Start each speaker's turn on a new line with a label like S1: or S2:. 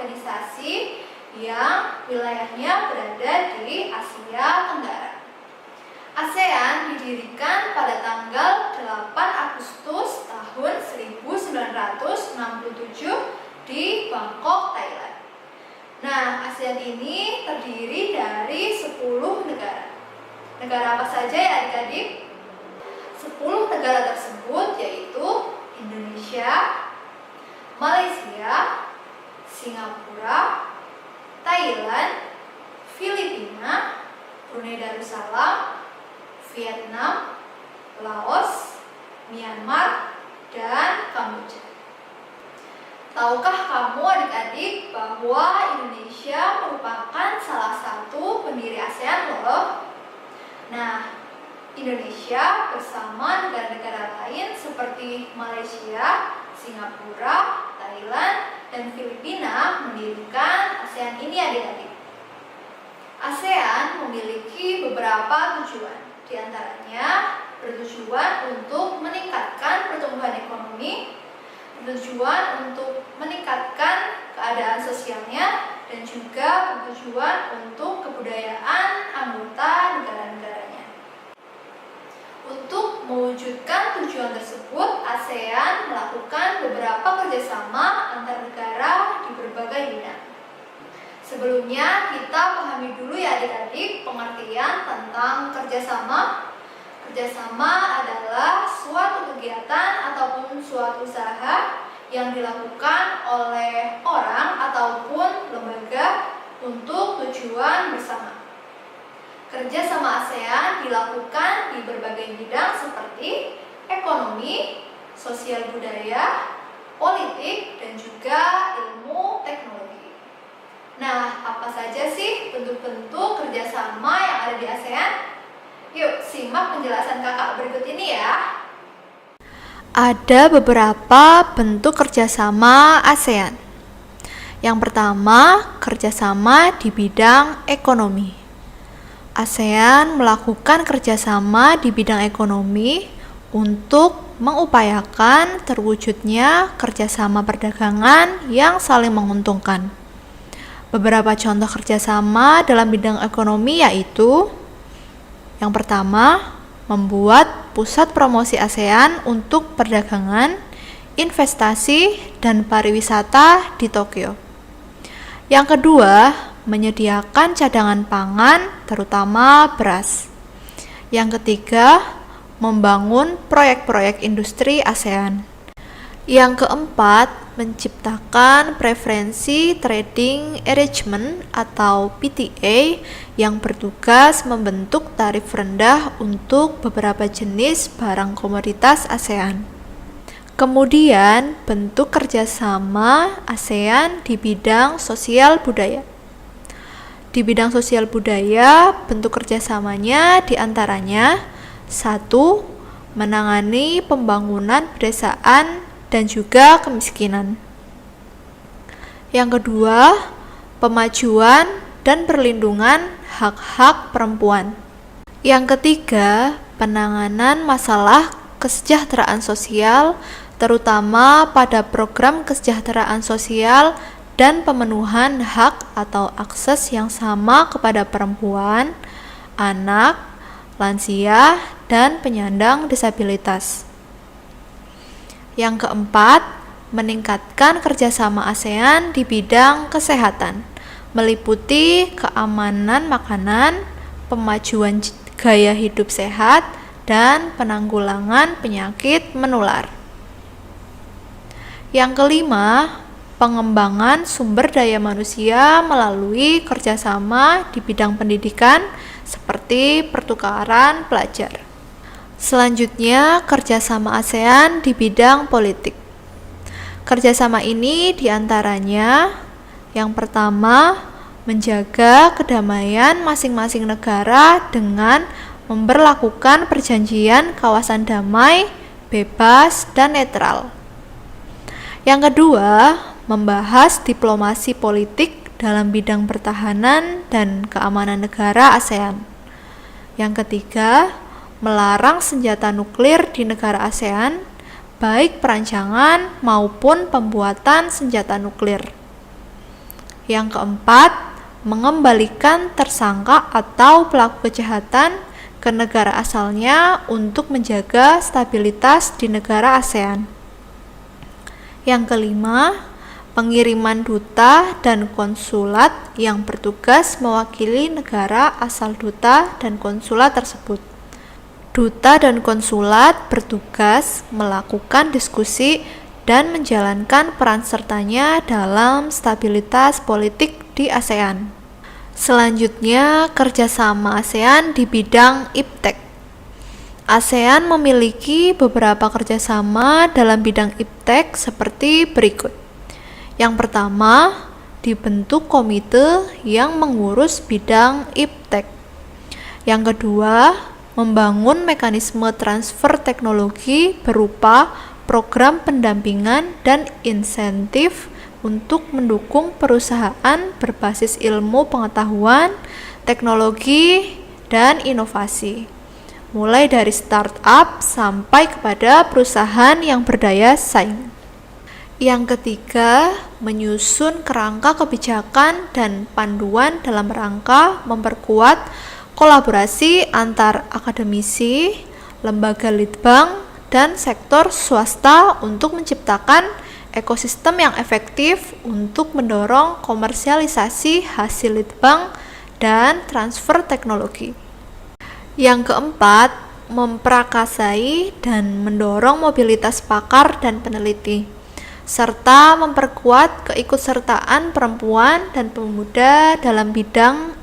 S1: organisasi yang wilayahnya berada di Asia Tenggara. ASEAN didirikan pada tanggal 8 Agustus tahun 1967 di Bangkok, Thailand. Nah, ASEAN ini terdiri dari 10 negara. Negara apa saja ya adik-adik? 10 negara tersebut yaitu Indonesia, Malaysia, Singapura, Thailand, Filipina, Brunei Darussalam, Vietnam, Laos, Myanmar, dan Kamboja. Tahukah kamu adik-adik bahwa Indonesia merupakan salah satu pendiri ASEAN loh? Nah, Indonesia bersama negara-negara lain seperti Malaysia, Singapura, Thailand, dan Filipina mendirikan ASEAN ini adik-adik. ASEAN memiliki beberapa tujuan. Di antaranya bertujuan untuk meningkatkan pertumbuhan ekonomi, bertujuan untuk meningkatkan keadaan sosialnya, dan juga bertujuan untuk kebudayaan anggota negara-negaranya. Untuk mewujudkan tujuan tersebut, ASEAN melakukan beberapa kerjasama antar negara di berbagai bidang. Sebelumnya kita pahami dulu ya adik-adik pengertian tentang kerjasama. Kerjasama adalah suatu kegiatan ataupun suatu usaha yang dilakukan oleh orang ataupun lembaga untuk tujuan bersama. Kerjasama ASEAN dilakukan di berbagai bidang seperti ekonomi, sosial budaya, politik, dan juga ilmu teknologi. Nah, apa saja sih bentuk-bentuk kerjasama yang ada di ASEAN? Yuk, simak penjelasan kakak berikut ini ya.
S2: Ada beberapa bentuk kerjasama ASEAN. Yang pertama, kerjasama di bidang ekonomi. ASEAN melakukan kerjasama di bidang ekonomi untuk mengupayakan terwujudnya kerjasama perdagangan yang saling menguntungkan. Beberapa contoh kerjasama dalam bidang ekonomi yaitu: yang pertama, membuat pusat promosi ASEAN untuk perdagangan, investasi, dan pariwisata di Tokyo. Yang kedua, menyediakan cadangan pangan, terutama beras. Yang ketiga, membangun proyek-proyek industri ASEAN. Yang keempat, menciptakan preferensi trading arrangement atau PTA yang bertugas membentuk tarif rendah untuk beberapa jenis barang komoditas ASEAN. Kemudian, bentuk kerjasama ASEAN di bidang sosial budaya. Di bidang sosial budaya, bentuk kerjasamanya diantaranya: 1. Menangani pembangunan pedesaan dan juga kemiskinan. Yang kedua, pemajuan dan perlindungan hak-hak perempuan. Yang ketiga, penanganan masalah kesejahteraan sosial, terutama pada program kesejahteraan sosial dan pemenuhan hak atau akses yang sama kepada perempuan, anak, lansia, dan penyandang disabilitas. Yang keempat, meningkatkan kerjasama ASEAN di bidang kesehatan, meliputi keamanan makanan, pemajuan gaya hidup sehat, dan penanggulangan penyakit menular. Yang kelima, pengembangan sumber daya manusia melalui kerjasama di bidang pendidikan seperti pertukaran pelajar. Selanjutnya, kerjasama ASEAN di bidang politik. Kerjasama ini diantaranya: yang pertama, menjaga kedamaian masing-masing negara dengan memberlakukan perjanjian kawasan damai, bebas, dan netral. Yang kedua, membahas diplomasi politik dalam bidang pertahanan dan keamanan negara ASEAN. Yang ketiga, melarang senjata nuklir di negara ASEAN, baik perancangan maupun pembuatan senjata nuklir. Yang keempat, mengembalikan tersangka atau pelaku kejahatan ke negara asalnya untuk menjaga stabilitas di negara ASEAN. Yang kelima, pengiriman duta dan konsulat yang bertugas mewakili negara asal duta dan konsulat tersebut. Duta dan konsulat bertugas melakukan diskusi dan menjalankan peran sertanya dalam stabilitas politik di ASEAN. Selanjutnya, kerjasama ASEAN di bidang IPTEK. ASEAN memiliki beberapa kerjasama dalam bidang IPTEK seperti berikut. Yang pertama, dibentuk komite yang mengurus bidang IPTEK. Yang kedua, membangun mekanisme transfer teknologi berupa program pendampingan dan insentif untuk mendukung perusahaan berbasis ilmu pengetahuan, teknologi, dan inovasi, mulai dari startup sampai kepada perusahaan yang berdaya saing. Yang ketiga, menyusun kerangka kebijakan dan panduan dalam rangka memperkuat kolaborasi antar akademisi, lembaga litbang, dan sektor swasta untuk menciptakan ekosistem yang efektif untuk mendorong komersialisasi hasil litbang dan transfer teknologi. Yang keempat, memprakarsai dan mendorong mobilitas pakar dan peneliti, serta memperkuat keikutsertaan perempuan dan pemuda dalam bidang